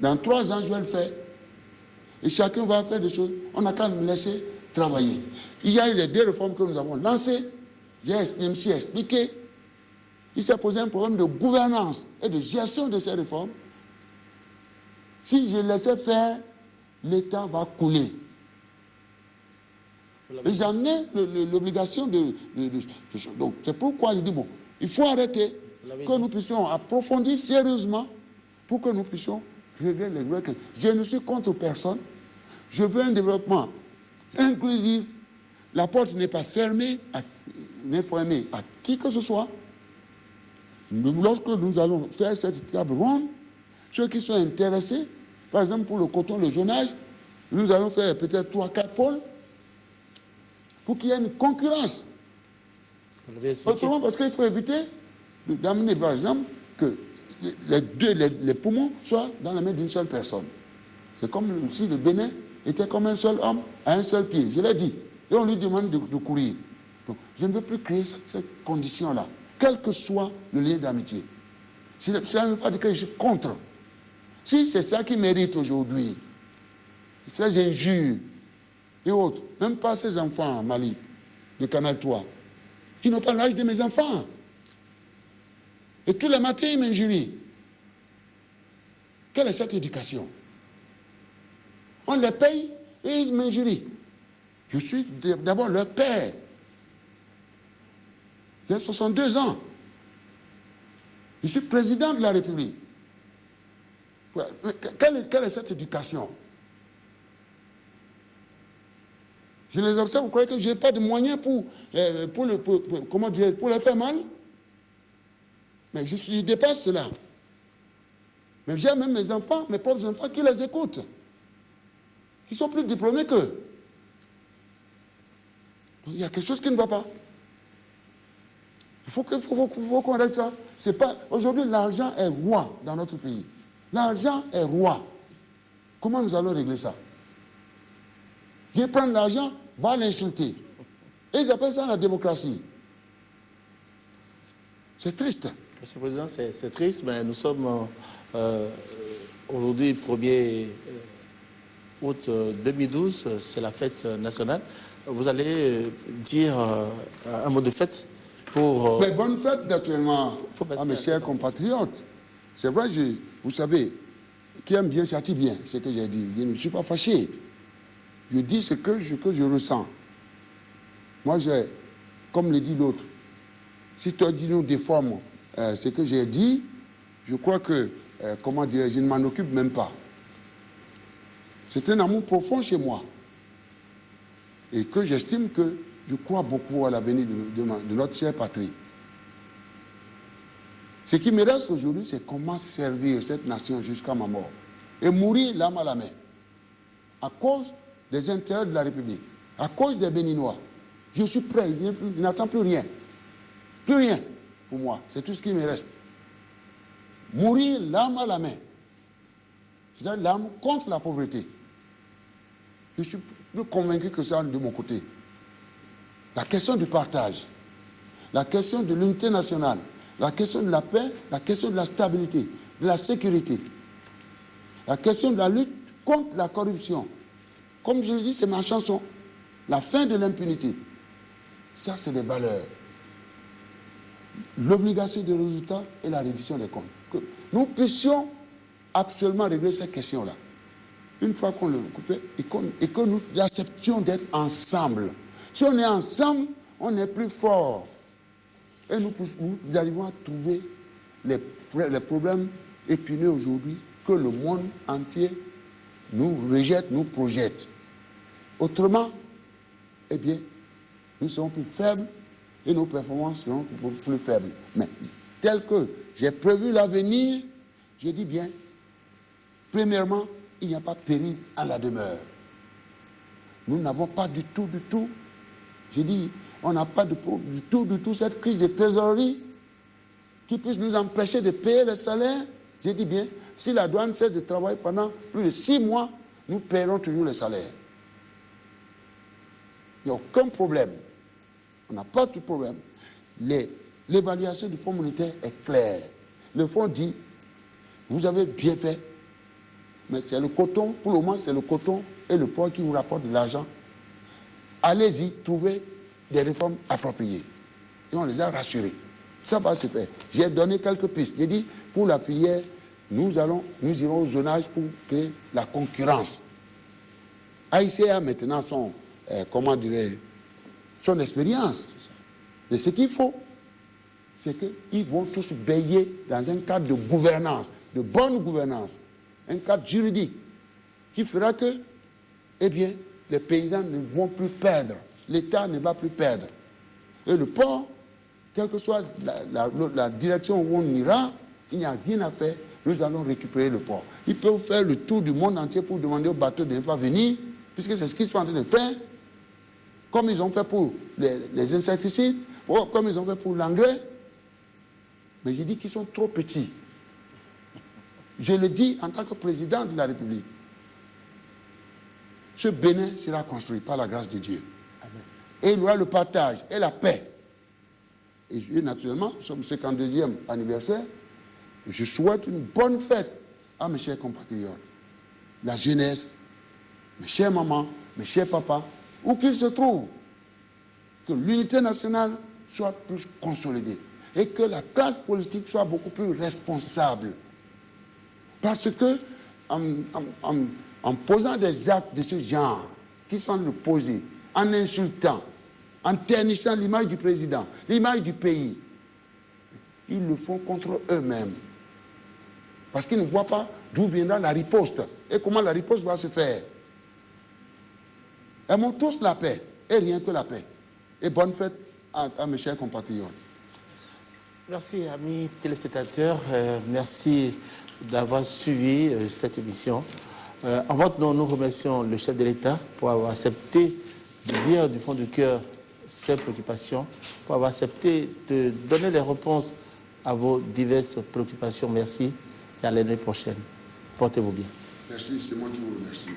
Dans 3 ans, je vais le faire. Et chacun va faire des choses. On n'a qu'à nous laisser travailler. Il y a eu les 2 réformes que nous avons lancées. Je me suis expliqué. Il s'est posé un problème de gouvernance et de gestion de ces réformes. Si je laissais faire, l'État va couler. Et j'en ai l'obligation de... Donc, c'est pourquoi je dis, bon, il faut arrêter, que nous puissions approfondir sérieusement pour que nous puissions régler les problèmes. Je ne suis contre personne. Je veux un développement inclusif. La porte n'est pas fermée à qui que ce soit. Lorsque nous allons faire cette table ronde, ceux qui sont intéressés, par exemple pour le coton, le jaunage, nous allons faire peut-être 3-4 pôles pour qu'il y ait une concurrence. Autrement, parce qu'il faut éviter d'amener, par exemple, que les poumons soient dans la main d'une seule personne. C'est comme si le Bénin était comme un seul homme à un seul pied. Je l'ai dit. Et on lui demande de courir. Donc, je ne veux plus créer cette condition-là, quel que soit le lien d'amitié. Ça ne veut pas dire que je suis contre. Si c'est ça qui mérite aujourd'hui, ces injures et autres, même pas ces enfants en Mali, de Canal 3, ils n'ont pas l'âge de mes enfants. Et tous les matins, ils m'injurient. Quelle est cette éducation? On les paye et ils m'injurient. Je suis d'abord leur père. J'ai 62 ans. Je suis président de la République. Quelle est cette éducation? Je les observe, vous croyez que je n'ai pas de moyens pour les faire mal? Mais je dépasse cela. Mais j'ai même mes enfants, mes pauvres enfants, qui les écoutent. Qui sont plus diplômés qu'eux. Donc, il y a quelque chose qui ne va pas. Il faut qu'on règle ça. C'est pas... Aujourd'hui, l'argent est roi dans notre pays. L'argent est roi. Comment nous allons régler ça? Viens prendre l'argent, va l'insulter. Et ils appellent ça la démocratie. C'est triste. Monsieur le Président, c'est triste, mais nous sommes aujourd'hui 1er août 2012, c'est la fête nationale. Vous allez dire un mot de fête pour... Mais bonne fête, naturellement, à mes chers compatriotes. C'est vrai, vous savez, qui aime bien châtie bien, c'est ce que j'ai dit. Je ne suis pas fâché. Je dis ce que je ressens. Moi, comme le dit l'autre, si toi dis nous déformes ce que j'ai dit, je crois que, comment dire, je ne m'en occupe même pas. C'est un amour profond chez moi. Et que j'estime que je crois beaucoup à l'avenir de notre chère patrie. Ce qui me reste aujourd'hui, c'est comment servir cette nation jusqu'à ma mort. Et mourir l'âme à la main. À cause des intérêts de la République. À cause des Béninois. Je suis prêt, je n'attends plus rien. Plus rien pour moi. C'est tout ce qui me reste. Mourir l'âme à la main. C'est-à-dire l'âme contre la pauvreté. Je suis plus convaincu que ça de mon côté. La question du partage, la question de l'unité nationale, la question de la paix, la question de la stabilité, de la sécurité, la question de la lutte contre la corruption. Comme je le dis, c'est ma chanson. La fin de l'impunité. Ça, c'est des valeurs. L'obligation de résultat et la reddition des comptes. Que nous puissions absolument régler ces questions-là. Une fois qu'on le coupe et que nous acceptions d'être ensemble. Si on est ensemble, on est plus fort. Et nous arrivons à trouver les problèmes épineux aujourd'hui que le monde entier nous rejette, nous projette. Autrement, eh bien, nous serons plus faibles et nos performances seront plus faibles. Mais tel que j'ai prévu l'avenir, je dis bien, premièrement, il n'y a pas de péril à la demeure. Nous n'avons pas du tout, je dis, on n'a pas du tout cette crise de trésorerie qui puisse nous empêcher de payer les salaires. Je dis bien, si la douane cesse de travailler pendant plus de 6 mois, nous paierons toujours les salaires. Il n'y a aucun problème. On n'a pas de problème. L'évaluation du Fonds monétaire est claire. Le fonds dit, vous avez bien fait mais c'est le coton, pour le moment, c'est le coton et le porc qui vous rapportent de l'argent. Allez-y, trouvez des réformes appropriées. Et on les a rassurés. Ça va se faire. J'ai donné quelques pistes. J'ai dit, pour la filière, nous irons au zonage pour créer la concurrence. AICA a maintenant son expérience. Et ce qu'il faut, c'est qu'ils vont tous veiller dans un cadre de gouvernance, de bonne gouvernance, un cadre juridique qui fera que, eh bien, les paysans ne vont plus perdre, l'État ne va plus perdre. Et le port, quelle que soit la direction où on ira, il n'y a rien à faire, nous allons récupérer le port. Ils peuvent faire le tour du monde entier pour demander aux bateaux de ne pas venir, puisque c'est ce qu'ils sont en train de faire, comme ils ont fait pour les insecticides, comme ils ont fait pour l'engrais. Mais j'ai dit qu'ils sont trop petits. Je le dis en tant que président de la République. Ce Bénin sera construit par la grâce de Dieu. Amen. Et il y aura le partage et la paix. Et naturellement, nous sommes au 52e anniversaire. Et je souhaite une bonne fête à mes chers compatriotes. La jeunesse, mes chères mamans, mes chers papas, où qu'ils se trouvent, que l'unité nationale soit plus consolidée et que la classe politique soit beaucoup plus responsable. Parce que en posant des actes de ce genre, qui sont de poser, en insultant, en ternissant l'image du président, l'image du pays, ils le font contre eux-mêmes. Parce qu'ils ne voient pas d'où viendra la riposte et comment la riposte va se faire. Aimons tous la paix et rien que la paix. Et bonne fête à mes chers compatriotes. Merci, amis téléspectateurs. Merci d'avoir suivi cette émission. En votre nom, nous remercions le chef de l'État pour avoir accepté de dire du fond du cœur ses préoccupations, pour avoir accepté de donner les réponses à vos diverses préoccupations. Merci et à l'année prochaine. Portez-vous bien. Merci, c'est moi qui vous remercie.